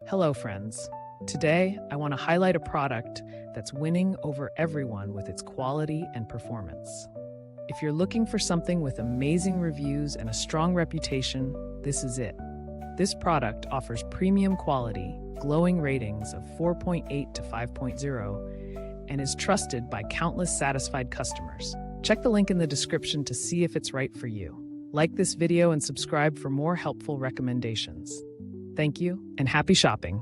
Hello, friends. Today, I want to highlight a product that's winning over everyone with its quality and performance. If you're looking for something with amazing reviews and a strong reputation, this is it. This product offers premium quality, glowing ratings of 4.8 to 5.0, and is trusted by countless satisfied customers. Check the link in the description to see if it's right for you. Like this video and subscribe for more helpful recommendations. Thank you, and happy shopping!